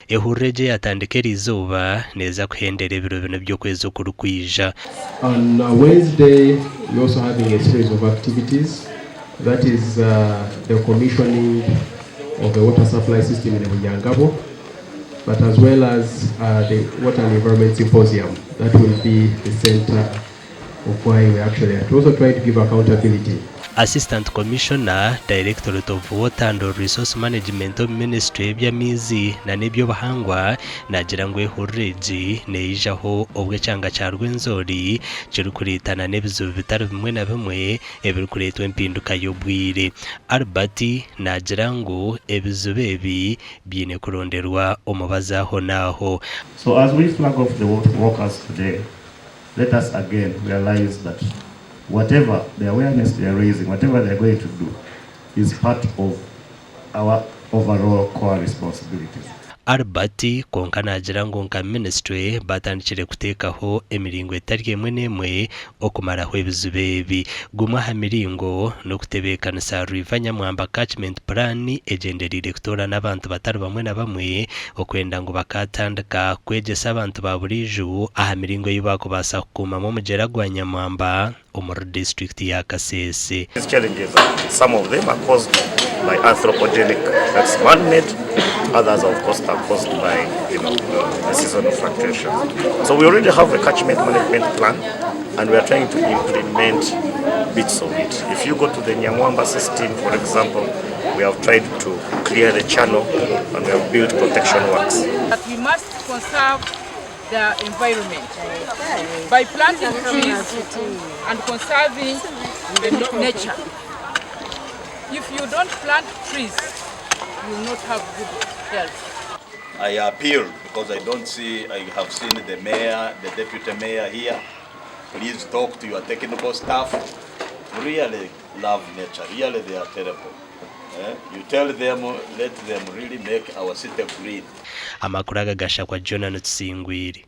ehururu etandikireho neza kuhendera ibiro bino by'okwezi okurukwija. On Wednesday, we're also having a series of activities. That is the commissioning of the water supply system in Bunyangabo, but as well as the Water and Environment Symposium. That will be the center of why we actually are also trying to give accountability. Assistant Commissioner, Directorate of Water and Resource Management of Ministry by'amizi na n'ibyo bahangwa nagira ngo ehururu neyijaho obw'ekyanga kya Rwenzori kiri kureetana n'ebizibu bitari bimwe na bimwe ebiri kureetwa empinduka y'obwire. Albert nagira ngo ebizibu ebi byine kuronderwa omubazi aho n'aho. So as we flag off the workers today, let us again realize that whatever the awareness they are raising, whatever they are going to do, is part of our overall core responsibilities. Albert konka nagira ngo nka ministry batandikire kuteekaho emiringo etari emwe n'emwe okumaraho ebizibu ebi. Gumwe aha miringo n'okutebeekanisa River Nyamwamba catchment plan egenderire kutoora n'abantu batari bamwe na bamwe okwenda ngu bakatandika kwegyesa abantu ba burijo aha miringo ei bakubaasa kukuumamu omugyera gwa Nyamwamba omuri district ya Kasese. These challenges, some of them are caused by anthropogenic, that's man-made. Others, of course, are caused by the seasonal fluctuations. So we already have a catchment management plan, and we are trying to implement bits of it. If you go to the Nyamwamba system, for example, we have tried to clear the channel, and we have built protection works. But we must conserve the environment by planting trees and conserving the nature. If you don't plant trees, you will not have good health. I appeal because I have seen the mayor, the deputy mayor here. Please talk to your technical staff. Really love nature. Really they are terrible. You tell them, let them really make our city green. Amakuru agagasha kwa Jonathan Tsingwiri.